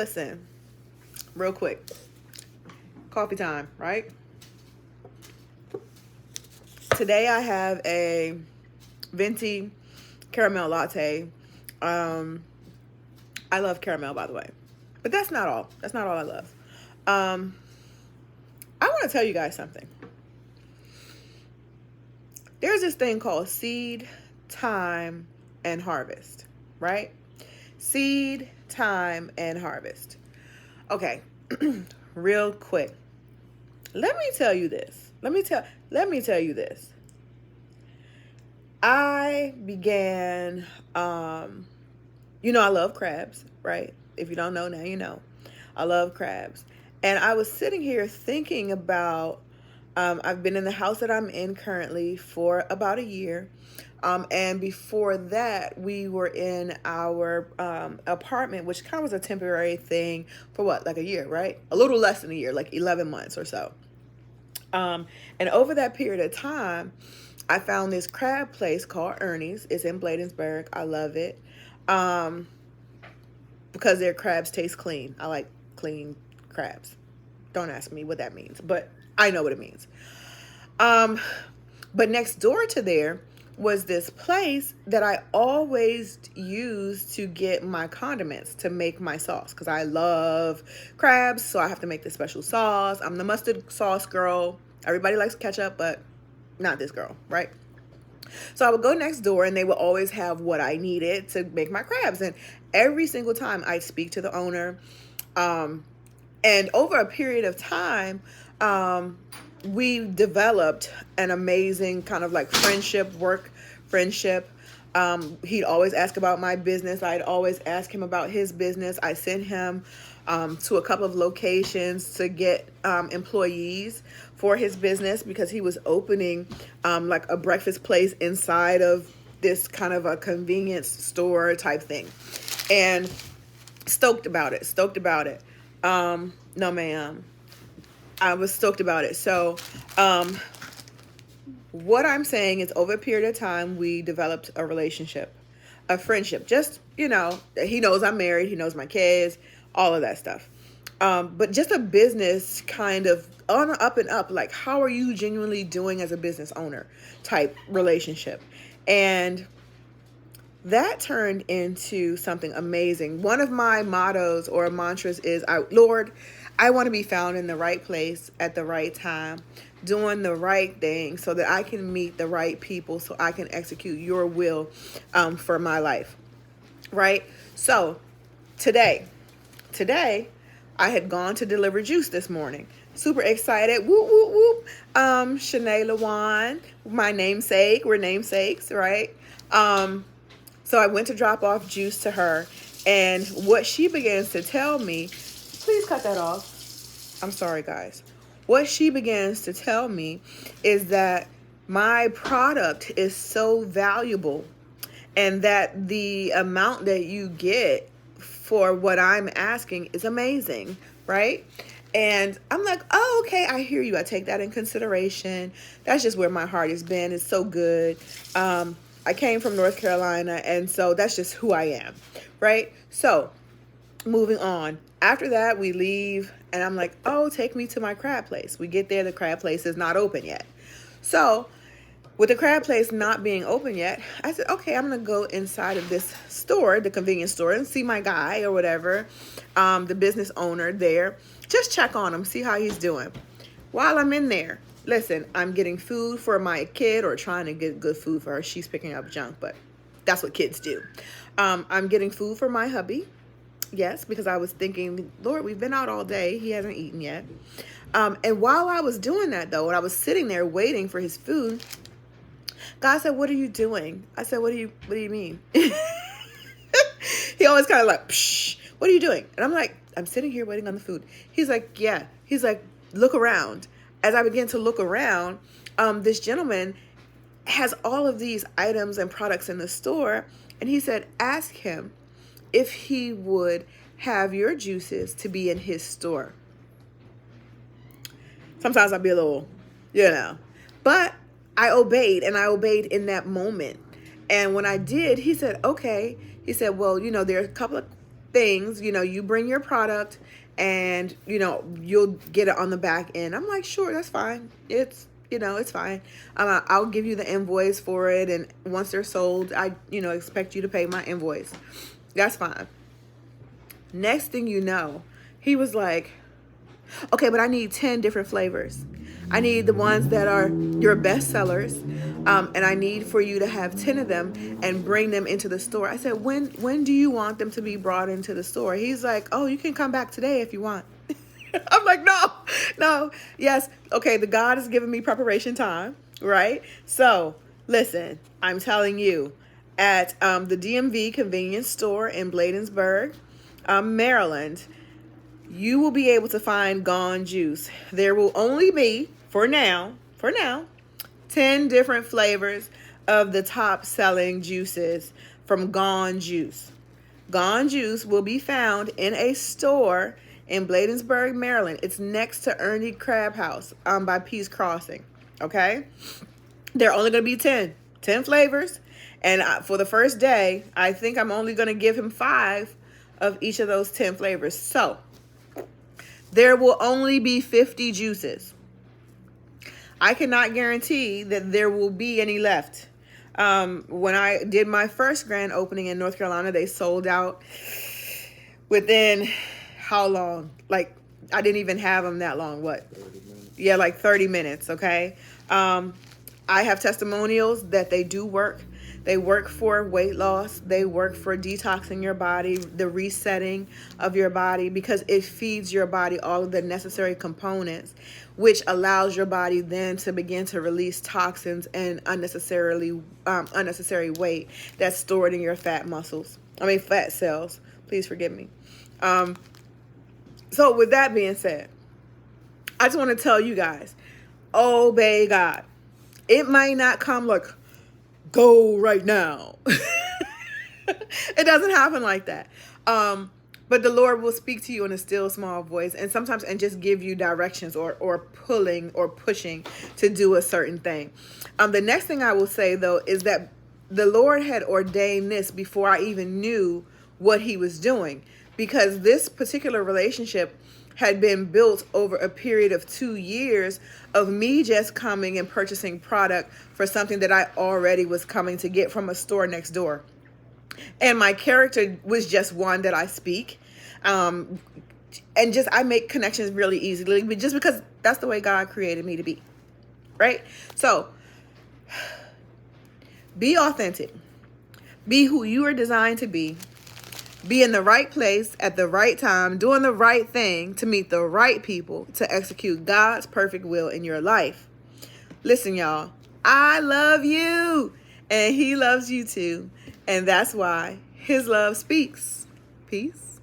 Listen, real quick. Coffee time, right? Today I have a venti caramel latte. Um, I love caramel, by the way. But that's not all. That's not all I love. Um, I want to tell you guys something. There's this thing called seed, time, and harvest, right? Seed, time, and harvest. Okay, real quick. Let me tell you this. Let me tell you this. I began, I love crabs, right? If you don't know, now you know. I love crabs. And I was sitting here thinking about, I've been in the house that I'm in currently for about a year. And before that, we were in our apartment, which kind of was a temporary thing for what, like a year, right? A little less than a year, like 11 months or so. And over that period of time, I found this crab place called Ernie's. It's in Bladensburg. I love it. Because their crabs taste clean. I like clean crabs. Don't ask me what that means, but I know what it means. But next door to there was this place that I always used to get my condiments to make my sauce, because I love crabs, so I have to make this special sauce. I'm the mustard sauce girl. Everybody likes ketchup, but not this girl, right? So I would go next door and they would always have what I needed to make my crabs. And every single time I'd speak to the owner. And over a period of time, we developed an amazing kind of like work friendship. He'd always ask about my business. I'd always ask him about his business. I sent him to a couple of locations to get employees for his business, because he was opening like a breakfast place inside of this kind of a convenience store type thing. And stoked about it. No, ma'am. I was stoked about it. So what I'm saying is, over a period of time, we developed a relationship, a friendship. Just, he knows I'm married. He knows my kids, all of that stuff. But just a business kind of on up and up, like, how are you genuinely doing as a business owner type relationship. And that turned into something amazing. One of my mottos or mantras is, Lord, I want to be found in the right place at the right time, doing the right thing so that I can meet the right people, so I can execute your will for my life. Right? So today, I had gone to deliver juice this morning. Super excited. Whoop, whoop, whoop. Shanae Lawan, my namesake. We're namesakes, right? So I went to drop off juice to her. And what she begins to tell me, please cut that off. I'm sorry, guys. What she begins to tell me is that my product is so valuable, and that the amount that you get for what I'm asking is amazing, right? And I'm like, oh, okay, I hear you. I take that in consideration. That's just where my heart has been. It's so good. I came from North Carolina, and so that's just who I am, right? So moving on. After that, we leave, and I'm like, oh, take me to my crab place. We get there. The crab place is not open yet. So with the crab place not being open yet, I said, okay, I'm going to go inside of this store, the convenience store, and see my guy or whatever, the business owner there. Just check on him, see how he's doing. While I'm in there, listen, I'm getting food for my kid, or trying to get good food for her. She's picking up junk, but that's what kids do. I'm getting food for my hubby. Yes, because I was thinking, Lord, we've been out all day. He hasn't eaten yet. And while I was doing that, though, and I was sitting there waiting for his food, God said, what are you doing? I said, what do you mean? He always kind of like, psh, what are you doing? And I'm like, I'm sitting here waiting on the food. He's like, yeah. He's like, look around. As I begin to look around, this gentleman has all of these items and products in the store. And he said, ask him if he would have your juices to be in his store. Sometimes I'll be a little, but I obeyed, and I obeyed in that moment. And when I did, he said, okay. He said, well, there are a couple of things, you bring your product and, you'll get it on the back end. I'm like, sure, that's fine. It's fine. I'll give you the invoice for it. And once they're sold, I, expect you to pay my invoice. That's fine. Next thing you know, he was like, okay, but I need 10 different flavors. I need the ones that are your best sellers. And I need for you to have 10 of them and bring them into the store. I said, when do you want them to be brought into the store? He's like, oh, you can come back today if you want. I'm like, no, yes. Okay, the God has given me preparation time, right? So listen, I'm telling you, at the DMV convenience store in Bladensburg, Maryland, you will be able to find Gone juice. There will only be, for now, 10 different flavors of the top selling juices from Gone juice. Gone juice will be found in a store in Bladensburg, Maryland. It's next to Ernie Crab House by Peace Crossing. Okay? There are only going to be 10 flavors. And for the first day, I think I'm only going to give him 5 of each of those 10 flavors. So there will only be 50 juices. I cannot guarantee that there will be any left. When I did my first grand opening in North Carolina, they sold out within how long? Like, I didn't even have them that long. What? 30 minutes. Yeah, like 30 minutes, okay? I have testimonials that they do work. They work for weight loss. They work for detoxing your body, the resetting of your body, because it feeds your body all of the necessary components, which allows your body then to begin to release toxins and unnecessary weight that's stored in your fat cells. Please forgive me. So with that being said, I just want to tell you guys, obey God. It might not come like, go right now. It doesn't happen like that. But the Lord will speak to you in a still small voice, and sometimes just give you directions or pulling or pushing to do a certain thing. The next thing I will say, though, is that the Lord had ordained this before I even knew what he was doing, because this particular relationship had been built over a period of 2 years of me just coming and purchasing product for something that I already was coming to get from a store next door. And my character was just one that I speak. And I make connections really easily, but just because that's the way God created me to be. Right? So be authentic. Be who you are designed to be. Be in the right place at the right time, doing the right thing to meet the right people to execute God's perfect will in your life. Listen, y'all, I love you and he loves you too. And that's why his love speaks. Peace.